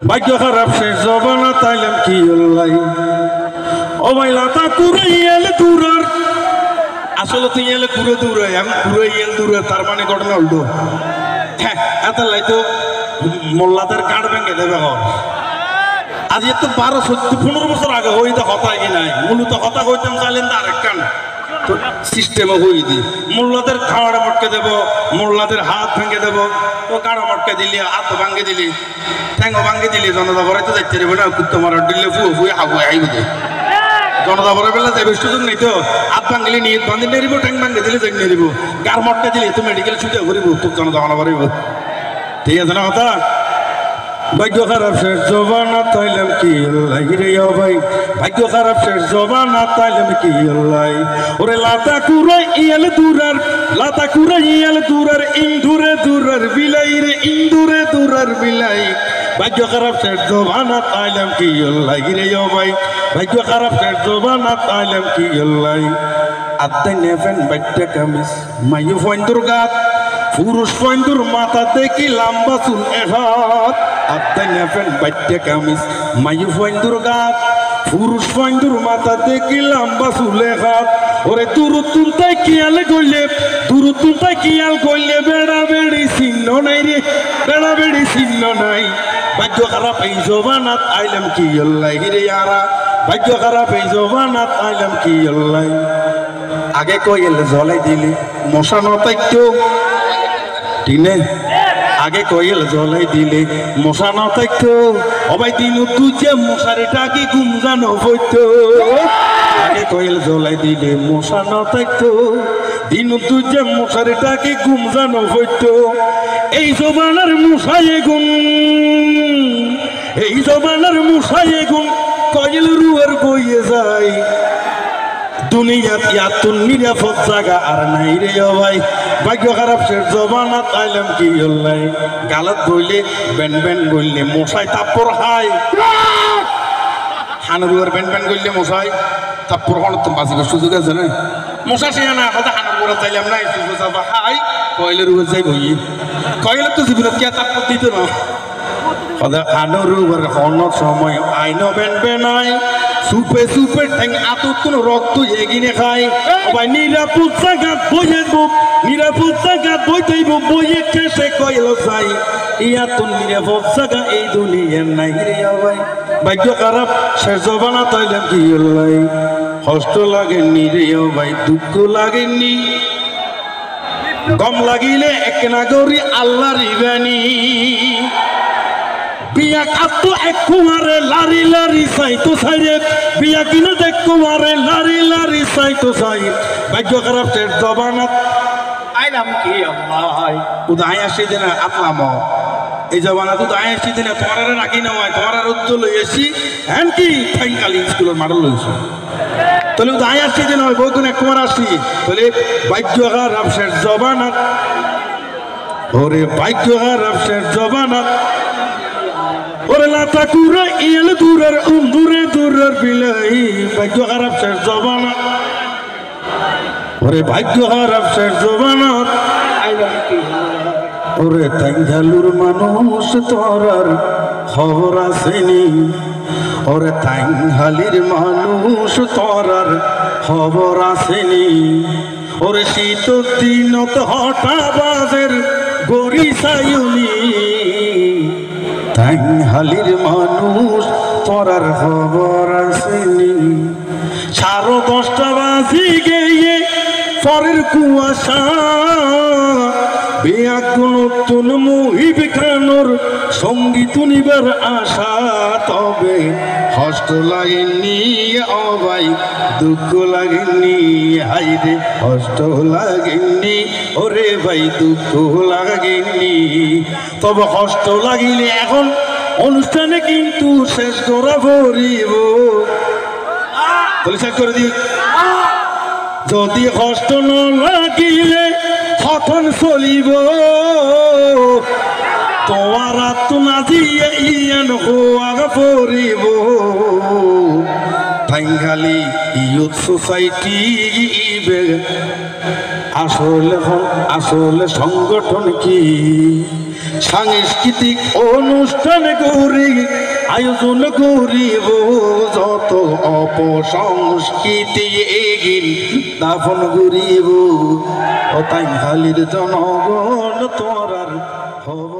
ভাগ্য খারাপ শেষ জবানা তাইলাম কি আল্লাহ ও ভাই লাতা কুরে ইয়েল দূরার আসলে তুই এলে কুরে দূরে আমি কুরে ইয়েল দূরে তার মানে ঘটনা উল্টো হ্যাঁ এত লাইতো মোল্লাদের কাঠ ভেঙে দেবে ঘর আজ এত 12-14-15 বছর আগে হইতে হতায় কি নাই মূলত হতা হইতাম চাইলেন তো আরেক কান সিস্টেমে হই দি মোল্লাদের খাওয়াটা মটকে দেবো মোল্লাদের হাত ভেঙে দেবো তো কাড়া মটকে দিলি হাত ভাঙে দিলি ঠ্যাঙ্গো ভাঙে দিলি জনতা ভরাই তো যাইতে রেবে না কুত্তো মারা দিলে ফুয়ে হাগুয়ে আইব দে জনতা ভরা বেলা যাবে সুযোগ নেই তো হাত ভাঙিলে নিয়ে বান্ধি নেরিব ঠ্যাং ভাঙে দিলে যাই নেরিব গার মটকে দিলে তো মেডিকেল ছুটে করিব তোর জনতা ভাড়া ভরাইব ঠিক আছে না কথা ভাগ্য খারাপ শেষ জবানা তাইলাম কি আল্লাহ রে ও ভাই ভাগ্য খারাপ শেষ জবানা তাইলাম কি আল্লাহ ওরে লাতা কুরে ইয়েল দূরার ইন্দুরে দূরার বিলাই রে ইন্দুরে দূরার বিলাই ভাগ্য খারাপ শেষ জবানা তাইলাম কি আল্লাহ রে ও ভাই ভাগ্য খারাপ শেষ জবানা তাইলাম কি আল্লাহ আত্তে নেফেন বাইটা কামিজ মাইয়ু ফয়ন্দুর গাত পুরুষ ফয়ন্দুর মাথা দেখি লম্বা চুল এহাত আত্তে নেফেন বাইটা কামিজ মাইয়ু ফয়ন্দুর গাত পুরুষ ফয়ন্দুর মাথা দেখি লম্বা চুল এহাত ওরে দূরতুন তাই কিয়াল কইলে বেড়া বেড়ি চিহ্ন নাই রে বেড়া বেড়ি চিহ্ন নাই ভাগ্য খারাপ এই জবানাত আইলাম কি আল্লাহ রে ইয়ারা ভাগ্য খারাপ এই জবানাত আইলাম কি আল্লাহ আগে কইল জ্বলাই দিলি মশা নতাইতো দিনে আগে কইল জ্বলাই দিলে মশা নতাইতো অবাই দিনু তুই যে মশারিটা কি গুমজানো হইতো আগে কইল জ্বলাই দিলে মশা নতাইতো দিনু তুই যে মশারিটা কি গুমজানো হইতো এই জবানার মশায়ে গুণ এই জবানার মশায়ে গুণ কইল রুয়ার বইয়ে যায় দুনিয়াত ইয়াতুন নিরাপদ জায়গা আর নাই রে ও ভাই ভাগ্য খারাপ শেষ জবানাত আইলাম কি আল্লাহ গালত বইলে বেন বেন বললে মশাই তাপ্পর হাই হানুরুয়ার বেন বেন করলে মশাই তাপ্পর হন তো বাঁচিবার সুযোগ আছে না মশা সে না কথা হানুরুয়ার চাইলাম না হাই কইলে রুয়ার যাই বই কইলে তো জীবনত কে তাপ্পর দিত না কথা হানুরুয়ার হন সময় আইন বেন বেনাই সুপে সুপে ঠ্যাং আতুন রক্ত এগিনে খায় ভাই নিরাপদ জায়গাত বইতেইব বইয়ে কেসে কইল যাই ইয়াতুন নিরাপদ জায়গা এই দুনিয়ার নাই রে ভাই ভাগ্য খারাপ শেষ জবানা তাইলাম কি আল্লাহ কষ্ট লাগেনি রে ভাই দুঃখ লাগেনি গম লাগিলে এক নাগরি আল্লাহ রিবানি বিয়া কাতো এক কুমারে লারি লারি সাইতো সাইরে বিয়া কিনে দেখ কুমারে লারি লারি সাইতো সাই ভাগ্য খারাপ শেষ জবানাত আইলাম কি আল্লাহ উদয় আসি দিন আপলাম এই জবানাত উদয় আসি দিন তোমার রাখি নয় তোমার রুদ্র লই আসি হ্যান কি ফাইনালি স্কুলের মাডল লইছো তাহলে উদয় আসি দিন হয় বহুদিন এক কুমার আসি তাহলে ভাগ্য খারাপ শেষ জবানাত ওরে ভাগ্য খারাপ শেষ জবানাত ওরে লাতা কুরে ইয়েল দূরের দূরে দূরের বিলাই ভাগ্য খারাপ শেষ জবানাত ওরে ভাগ্য খারাপ শেষ জবানাত ওরে তাইঙ্গালুর মানুষ তোরার খবর আসেনি ওরে তাইঙ্গালির মানুষ তোরার খবর আসেনি ওরে শীত দিনত হঠা বাজের গড়ি সাইনি তাইঙ্গালির মানুষ তোরার খবর আসেনি 10:30 বাজি গিয়ে পরের কুয়াশা বেয়াকুল নতুন মুহিব খানোর সঙ্গীত নিবার আশা তবে কষ্ট লাগেনি ও ভাই দুঃখ লাগেনি হাই রে কষ্ট লাগেনি ওরে ভাই দুঃখ লাগেনি তবে কষ্ট লাগিলে এখন অনুষ্ঠানে কিন্তু শেষ করা পড়িব তাহলে শেষ করে দিই যদি কষ্ট ন লাগিলে হতন চলিব তোমার আত্মনা দিয়ে ইয়ান হওয়া পড়িব টাঙ্গালি ইউথ সোসাইটি আসলে সংগঠন কি সাংস্কৃতিক অনুষ্ঠান করি আয়োজন করিব যত অপসংস্কৃতি এগিন দাফন করিব ও তাই হালির জনগণ তোরার হব